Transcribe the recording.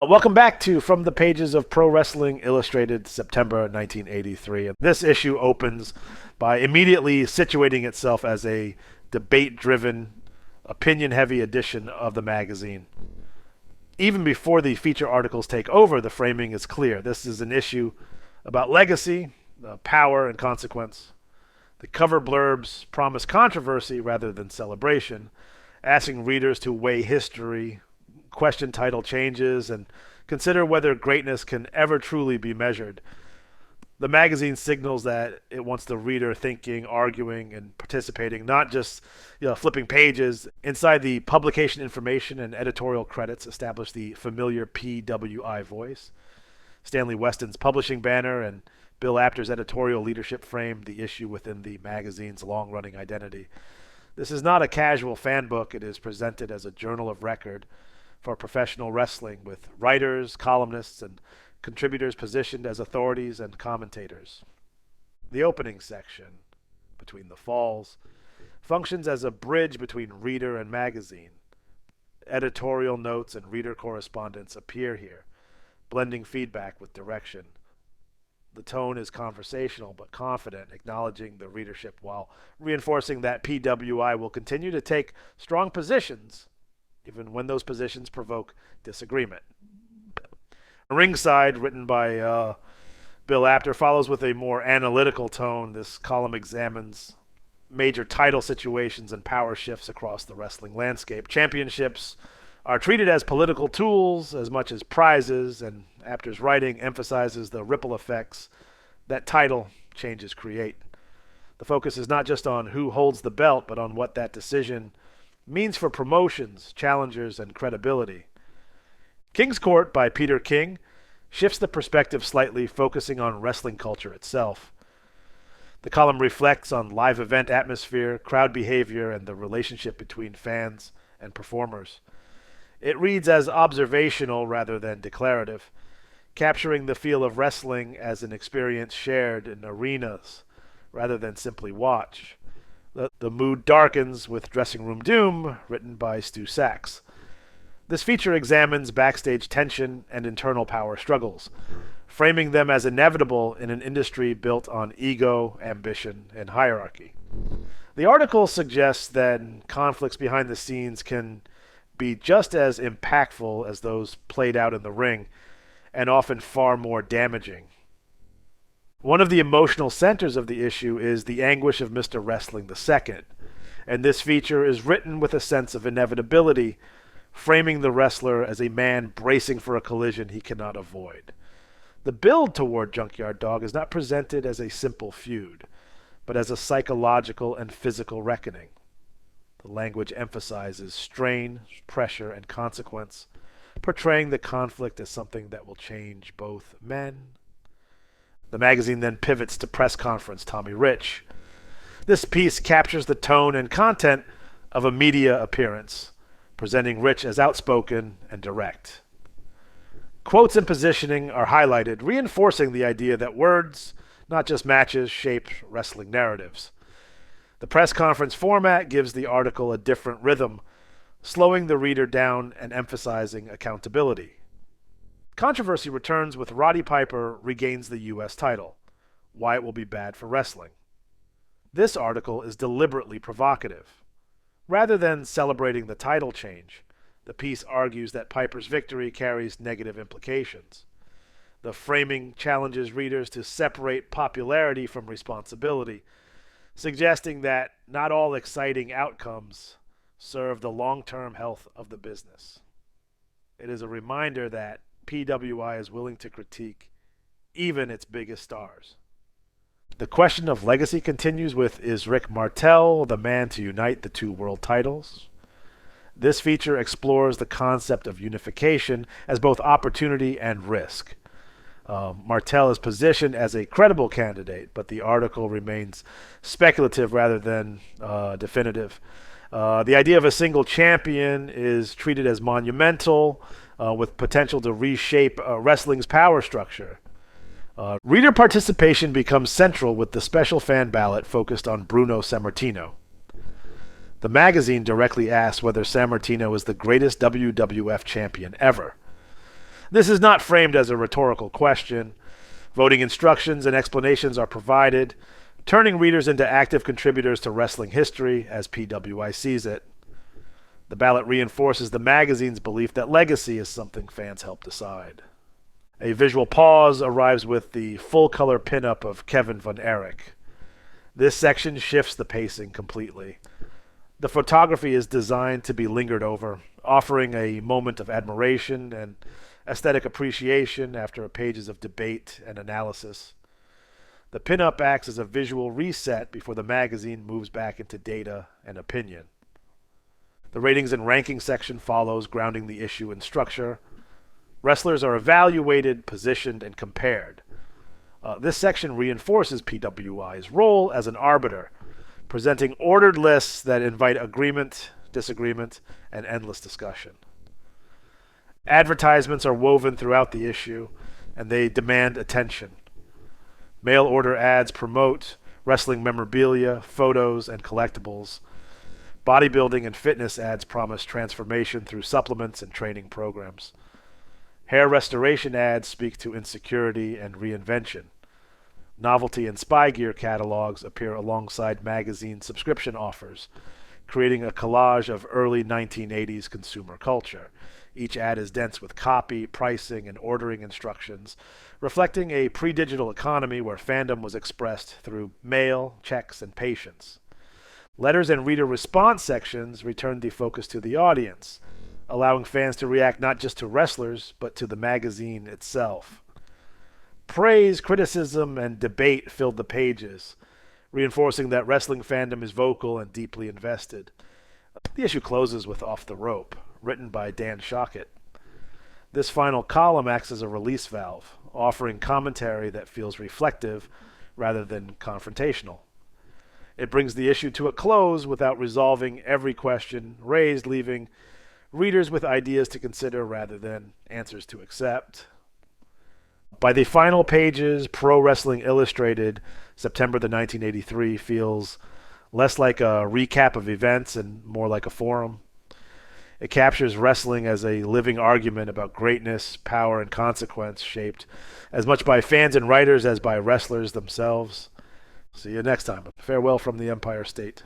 Welcome back to From the Pages of Pro Wrestling Illustrated, September 1983. This issue opens by immediately situating itself as a debate-driven, opinion-heavy edition of the magazine. Even before the feature articles take over, the framing is clear. This is an issue about legacy, power, and consequence. The cover blurbs promise controversy rather than celebration, asking readers to weigh history, question title changes, and consider whether greatness can ever truly be measured. The magazine signals that it wants the reader thinking, arguing, and participating, not just flipping pages. Inside the publication information and editorial credits establish the familiar PWI voice. Stanley Weston's publishing banner and Bill Apter's editorial leadership frame the issue within the magazine's long-running identity. This is not a casual fan book. It is presented as a journal of record for professional wrestling, with writers, columnists, and contributors positioned as authorities and commentators. The opening section, Between the Falls, functions as a bridge between reader and magazine. Editorial notes and reader correspondence appear here, blending feedback with direction. The tone is conversational but confident, acknowledging the readership while reinforcing that PWI will continue to take strong positions even when those positions provoke disagreement. Ringside, written by Bill Apter, follows with a more analytical tone. This column examines major title situations and power shifts across the wrestling landscape. Championships are treated as political tools as much as prizes, and Apter's writing emphasizes the ripple effects that title changes create. The focus is not just on who holds the belt, but on what that decision means for promotions, challengers, and credibility. King's Court by Peter King shifts the perspective slightly, focusing on wrestling culture itself. The column reflects on live event atmosphere, crowd behavior, and the relationship between fans and performers. It reads as observational rather than declarative, capturing the feel of wrestling as an experience shared in arenas rather than simply watched. The mood darkens with Dressing Room Doom, written by Stu Sachs. This feature examines backstage tension and internal power struggles, framing them as inevitable in an industry built on ego, ambition, and hierarchy. The article suggests that conflicts behind the scenes can be just as impactful as those played out in the ring, and often far more damaging. One of the emotional centers of the issue is the anguish of Mr. Wrestling II, and this feature is written with a sense of inevitability, framing the wrestler as a man bracing for a collision he cannot avoid. The build toward Junkyard Dog is not presented as a simple feud, but as a psychological and physical reckoning. The language emphasizes strain, pressure, and consequence, portraying the conflict as something that will change both men. The magazine then pivots to press conference Tommy Rich. This piece captures the tone and content of a media appearance, presenting Rich as outspoken and direct. Quotes and positioning are highlighted, reinforcing the idea that words, not just matches, shape wrestling narratives. The press conference format gives the article a different rhythm, slowing the reader down and emphasizing accountability. Controversy returns with Roddy Piper regains the U.S. title. Why it will be bad for wrestling. This article is deliberately provocative. Rather than celebrating the title change, the piece argues that Piper's victory carries negative implications. The framing challenges readers to separate popularity from responsibility, suggesting that not all exciting outcomes serve the long-term health of the business. It is a reminder that PWI is willing to critique even its biggest stars. The question of legacy continues with, is Rick Martel the man to unite the two world titles? This feature explores the concept of unification as both opportunity and risk. Martel is positioned as a credible candidate, but the article remains speculative rather than definitive. The idea of a single champion is treated as monumental, with potential to reshape wrestling's power structure. Reader participation becomes central with the special fan ballot focused on Bruno Sammartino. The magazine directly asks whether Sammartino is the greatest WWF champion ever. This is not framed as a rhetorical question. Voting instructions and explanations are provided, turning readers into active contributors to wrestling history as PWI sees it. The ballot reinforces the magazine's belief that legacy is something fans help decide. A visual pause arrives with the full-color pinup of Kevin Von Erich. This section shifts the pacing completely. The photography is designed to be lingered over, offering a moment of admiration and aesthetic appreciation after pages of debate and analysis. The pinup acts as a visual reset before the magazine moves back into data and opinion. The ratings and ranking section follows, grounding the issue in structure. Wrestlers are evaluated, positioned, and compared. This section reinforces PWI's role as an arbiter, presenting ordered lists that invite agreement, disagreement, and endless discussion. Advertisements are woven throughout the issue, and they demand attention. Mail order ads promote wrestling memorabilia, photos, and collectibles. Bodybuilding and fitness ads promise transformation through supplements and training programs. Hair restoration ads speak to insecurity and reinvention. Novelty and spy gear catalogs appear alongside magazine subscription offers, creating a collage of early 1980s consumer culture. Each ad is dense with copy, pricing, and ordering instructions, reflecting a pre-digital economy where fandom was expressed through mail, checks, and patience. Letters and reader response sections return the focus to the audience, allowing fans to react not just to wrestlers, but to the magazine itself. Praise, criticism, and debate filled the pages, reinforcing that wrestling fandom is vocal and deeply invested. The issue closes with Off the Rope, written by Dan Shockett. This final column acts as a release valve, offering commentary that feels reflective rather than confrontational. It brings the issue to a close without resolving every question raised, leaving readers with ideas to consider rather than answers to accept. By the final pages, Pro Wrestling Illustrated, September the 1983, feels less like a recap of events and more like a forum. It captures wrestling as a living argument about greatness, power, and consequence, shaped as much by fans and writers as by wrestlers themselves. See you next time. Farewell from the Empire State.